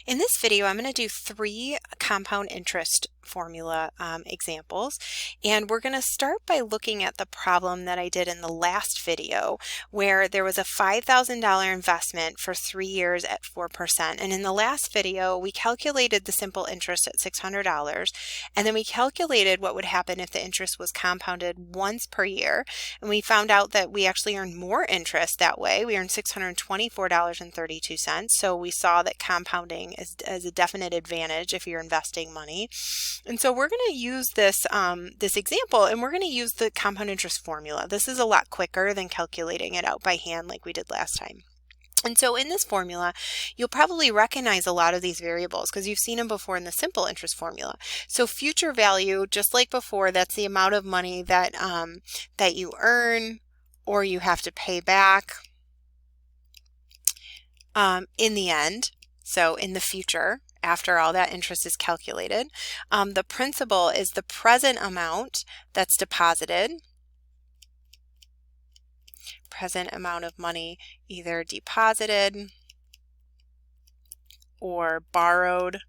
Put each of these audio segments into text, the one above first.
In this video, I'm going to do 3 compound interest formula examples, and we're going to start by looking at the problem that I did in the last video where there was a $5,000 investment for 3 years at 4%. And in the last video, we calculated the simple interest at $600, and then we calculated what would happen if the interest was compounded once per year, and we found out that we actually earned more interest that way. We earned $624.32, so we saw that compounding is a definite advantage if you're investing money. And so we're going to use this example, and we're going to use the compound interest formula. This is a lot quicker than calculating it out by hand like we did last time. And so in this formula, you'll probably recognize a lot of these variables because you've seen them before in the simple interest formula. So future value, just like before, that's the amount of money that that you earn or you have to pay back in the end. So in the future, after all that interest is calculated. The principal is the present amount that's deposited. Present amount of money either deposited or borrowed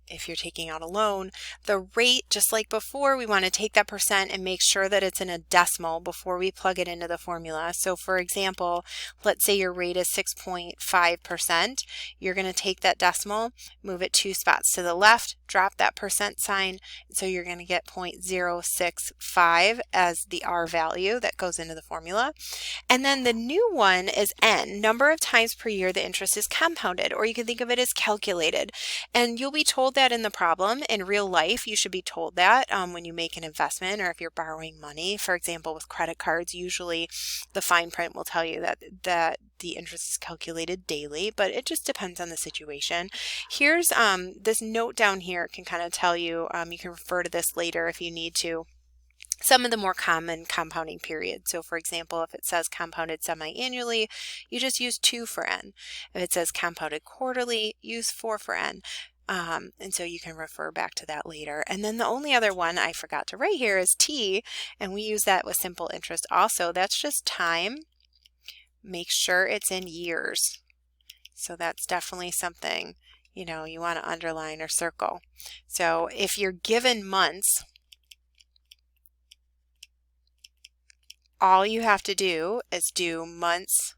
if you're taking out a loan. The rate, just like before, we want to take that percent and make sure that it's in a decimal before we plug it into the formula. So for example, let's say your rate is 6.5%. You're going to take that decimal, move it 2 spots to the left, drop that percent sign, so you're going to get 0.065 as the R value that goes into the formula. And then the new one is N, number of times per year the interest is compounded, or you can think of it as calculated. And you'll be told that in the problem. In real life, you should be told that when you make an investment or if you're borrowing money. For example, with credit cards, usually the fine print will tell you that the interest is calculated daily, but it just depends on the situation. Here's this note down here can kind of tell you, you can refer to this later if you need to, some of the more common compounding periods. So for example, if it says compounded semi-annually, you just use 2 for N. If it says compounded quarterly, use 4 for N. And so you can refer back to that later. And then the only other one I forgot to write here is T, and we use that with simple interest also. That's just time. Make sure it's in years. So that's definitely something, you want to underline or circle. So if you're given months, all you have to do is do months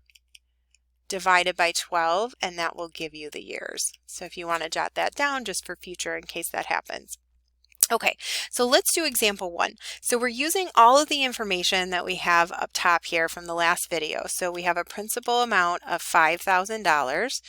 divided by 12, and that will give you the years. So if you want to jot that down just for future in case that happens. Okay, so let's do example 1. So we're using all of the information that we have up top here from the last video. So we have a principal amount of $5,000,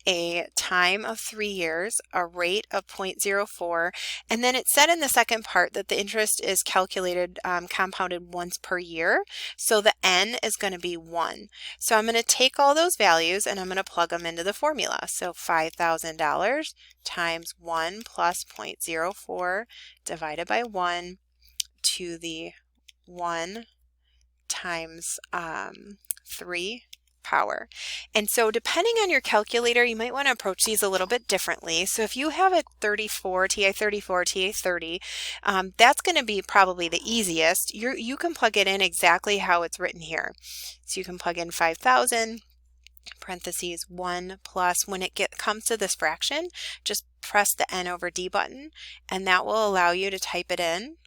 a time of 3 years, a rate of 0.04, and then it said in the second part that the interest is calculated compounded once per year. So the N is going to be 1. So I'm going to take all those values and I'm going to plug them into the formula. So $5,000 times 1 plus 0.04 divided by 1 to the 1 times 3 power. And so depending on your calculator, you might want to approach these a little bit differently. So if you have a TI 34, TI 30, that's going to be probably the easiest. You can plug it in exactly how it's written here. So you can plug in 5,000 parentheses 1 plus, when it comes to this fraction, just press the N over D button, and that will allow you to type it in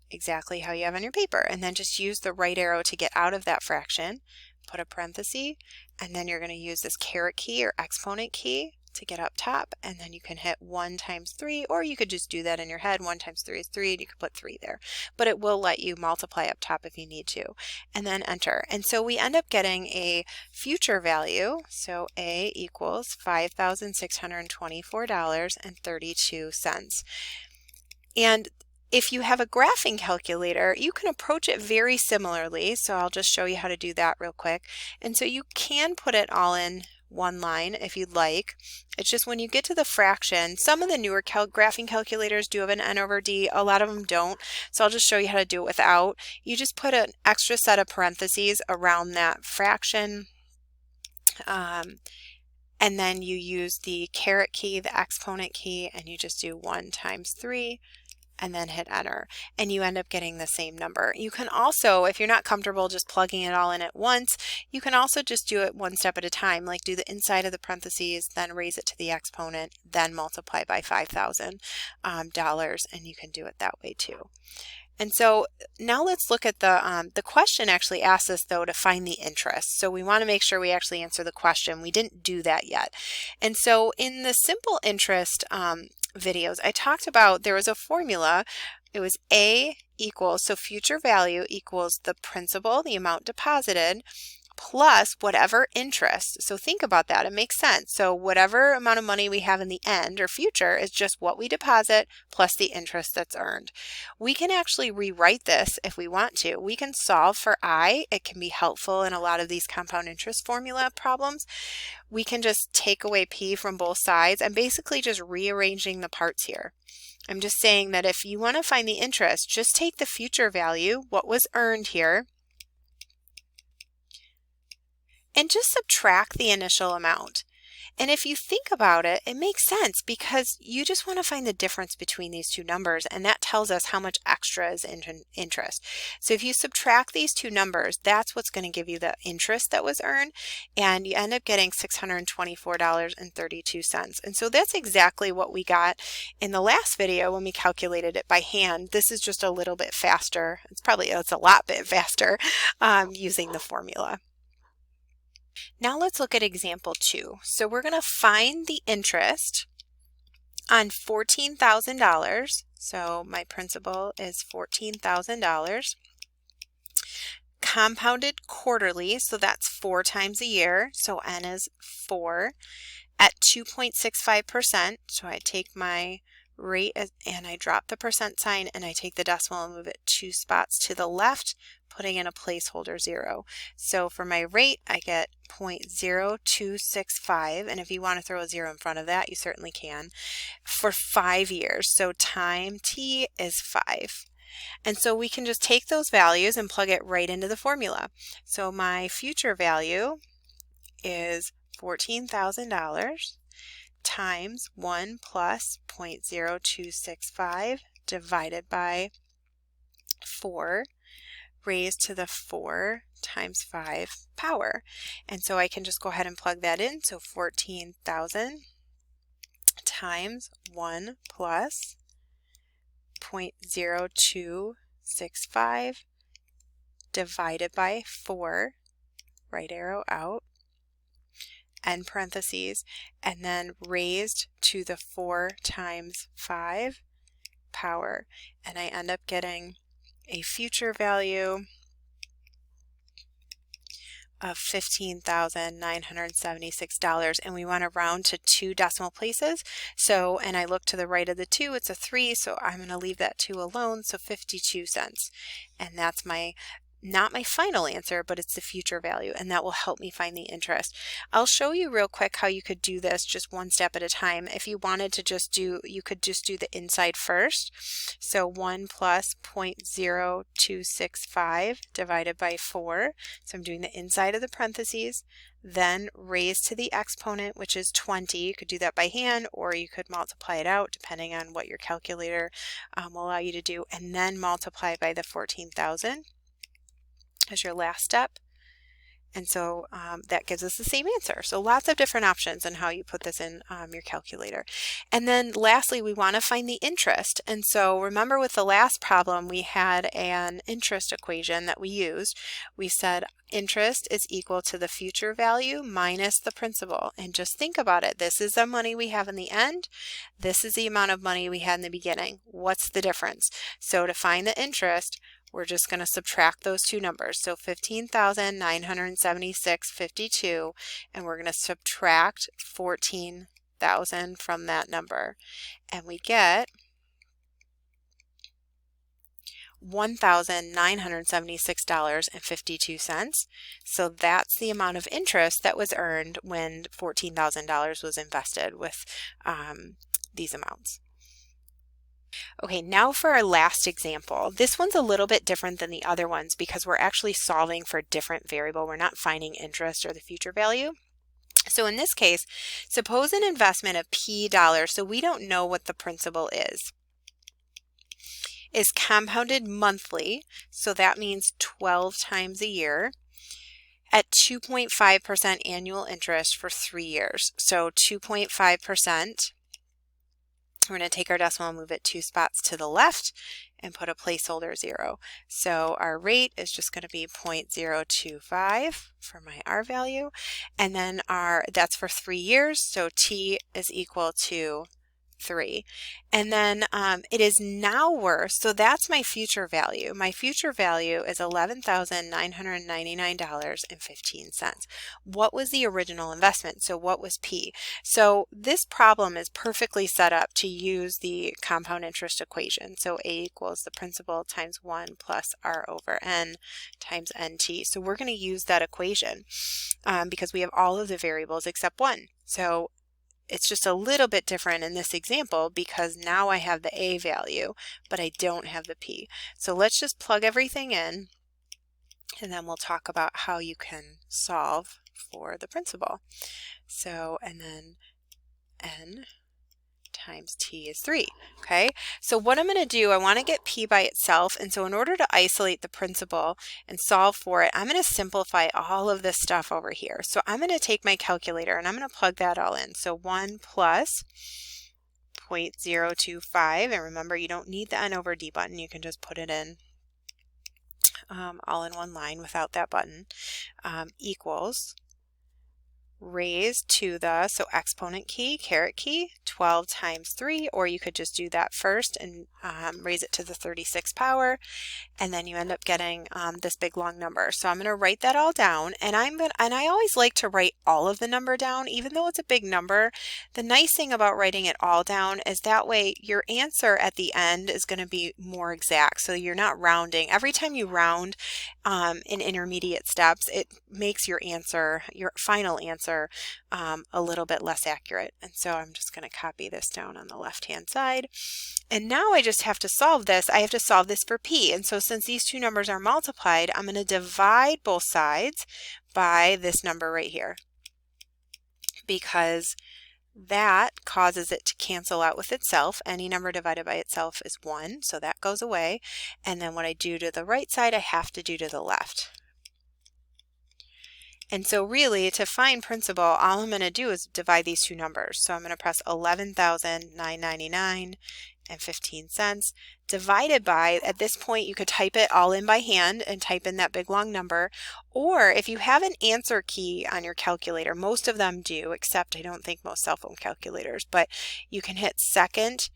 exactly how you have on your paper. And then just use the right arrow to get out of that fraction, put a parenthesis, and then you're going to use this caret key or exponent key to get up top, and then you can hit 1 times 3, or you could just do that in your head. 1 times 3 is 3, and you could put 3 there. But it will let you multiply up top if you need to, and then enter. And so we end up getting a future value. So A equals $5,624.32. And if you have a graphing calculator, you can approach it very similarly. So I'll just show you how to do that real quick. And so you can put it all in one line if you'd like. It's just when you get to the fraction, some of the newer graphing calculators do have an N over D, a lot of them don't. So I'll just show you how to do it without. You just put an extra set of parentheses around that fraction, and then you use the caret key, the exponent key, and you just do 1 times 3, and then hit enter, and you end up getting the same number. You can also, if you're not comfortable just plugging it all in at once, you can also just do it one step at a time, like do the inside of the parentheses, then raise it to the exponent, then multiply by $5,000, and you can do it that way too. And so now let's look at the question actually asks us though to find the interest. So we want to make sure we actually answer the question. We didn't do that yet. And so in the simple interest videos, I talked about there was a formula. It was A equals, so future value equals the principal, the amount deposited, plus whatever interest. So think about that. It makes sense. So whatever amount of money we have in the end or future is just what we deposit plus the interest that's earned. We can actually rewrite this if we want to. We can solve for I. It can be helpful in a lot of these compound interest formula problems. We can just take away P from both sides. I'm basically just rearranging the parts here. I'm just saying that if you want to find the interest, just take the future value, what was earned here, and just subtract the initial amount. And if you think about it, it makes sense because you just want to find the difference between these two numbers, and that tells us how much extra is in interest. So if you subtract these two numbers, that's what's going to give you the interest that was earned, and you end up getting $624.32. And so that's exactly what we got in the last video when we calculated it by hand. This is just a little bit faster. It's a lot bit faster using the formula. Now let's look at example 2. So we're going to find the interest on $14,000. So my principal is $14,000. Compounded quarterly, so that's 4 times a year. So N is 4 at 2.65%. So I take my rate and I drop the percent sign and I take the decimal and move it 2 spots to the left, putting in a placeholder 0. So for my rate, I get 0.0265, and if you want to throw a 0 in front of that, you certainly can, for 5 years. So time t is 5. And so we can just take those values and plug it right into the formula. So my future value is $14,000 times 1 plus 0.0265 divided by 4 raised to the 4 times 5 power. And so I can just go ahead and plug that in. So 14,000 times 1 plus 0.0265 divided by 4, right arrow out, end parentheses, and then raised to the 4 times 5 power. And I end up getting a future value of $15,976, and we want to round to 2 decimal places. So, and I look to the right of the 2, it's a 3, so I'm going to leave that 2 alone, so 52 cents. And that's not my final answer, but it's the future value, and that will help me find the interest. I'll show you real quick how you could do this just one step at a time. If you wanted to you could just do the inside first. So 1 plus 0.0265 divided by 4. So I'm doing the inside of the parentheses, then raised to the exponent, which is 20. You could do that by hand, or you could multiply it out depending on what your calculator will allow you to do, and then multiply by the 14,000 as your last step. And so that gives us the same answer. So lots of different options on how you put this in your calculator. And then lastly, we want to find the interest. And so remember with the last problem, we had an interest equation that we used. We said interest is equal to the future value minus the principal. And just think about it. This is the money we have in the end. This is the amount of money we had in the beginning. What's the difference? So to find the interest, we're just going to subtract those two numbers. So 15,976.52, and we're going to subtract 14,000 from that number. And we get $1,976.52. So that's the amount of interest that was earned when $14,000 was invested with these amounts. Okay, now for our last example. This one's a little bit different than the other ones because we're actually solving for a different variable. We're not finding interest or the future value. So in this case, suppose an investment of P dollars, so we don't know what the principal is. is compounded monthly, so that means 12 times a year, at 2.5% annual interest for 3 years. So 2.5%, we're going to take our decimal and move it 2 spots to the left and put a placeholder 0. So our rate is just going to be 0.025 for my R value, and then that's for 3 years, so T is equal to 3. And then it is now worth, so that's my future value. My future value is $11,999.15. What was the original investment? So what was P? So this problem is perfectly set up to use the compound interest equation. So A equals the principal times 1 plus R over N times NT. So we're going to use that equation because we have all of the variables except 1. So it's just a little bit different in this example because now I have the A value, but I don't have the P. So let's just plug everything in, and then we'll talk about how you can solve for the principal. So, and then N times T is 3. Okay, so what I'm going to do, I want to get P by itself, and so in order to isolate the principal and solve for it, I'm going to simplify all of this stuff over here. So I'm going to take my calculator and I'm going to plug that all in. So 1 plus 0.025, and remember you don't need the N over D button, you can just put it in all in one line without that button, equals raised to the, so exponent key, caret key, 12 times 3, or you could just do that first and raise it to the 36th power, and then you end up getting this big long number. So I'm going to write that all down, and I always like to write all of the number down, even though it's a big number. The nice thing about writing it all down is that way your answer at the end is going to be more exact, so you're not rounding. Every time you round in intermediate steps, it makes your answer, your final answer, a little bit less accurate. And so I'm just going to copy this down on the left hand side, and now I just have to solve this. I have to solve this for P, and so since these two numbers are multiplied, I'm going to divide both sides by this number right here, because that causes it to cancel out with itself. Any number divided by itself is 1, so that goes away, and then what I do to the right side I have to do to the left. And so really, to find principal, all I'm going to do is divide these two numbers. So I'm going to press 11,999.15 divided by, at this point you could type it all in by hand and type in that big long number, or if you have an answer key on your calculator, most of them do, except I don't think most cell phone calculators, but you can hit second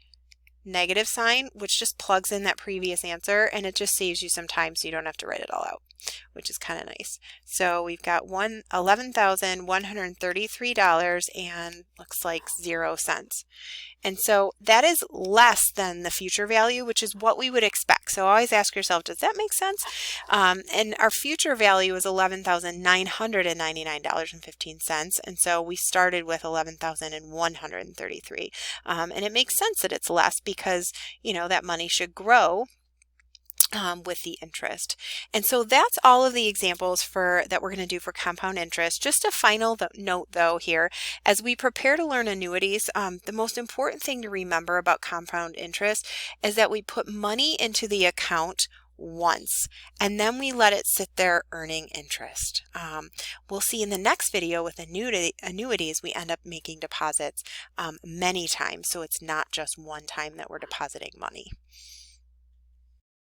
negative sign, which just plugs in that previous answer, and it just saves you some time so you don't have to write it all out, which is kind of nice. So we've got $11,133 and looks like 0 cents. And so that is less than the future value, which is what we would expect. So always ask yourself, does that make sense? And our future value is $11,999.15. And so we started with $11,133. And it makes sense that it's less because, you know, that money should grow with the interest. And so that's all of the examples that we're going to do for compound interest. Just a final note though here, as we prepare to learn annuities, the most important thing to remember about compound interest is that we put money into the account once and then we let it sit there earning interest. We'll see in the next video with annuities we end up making deposits many times, so it's not just one time that we're depositing money.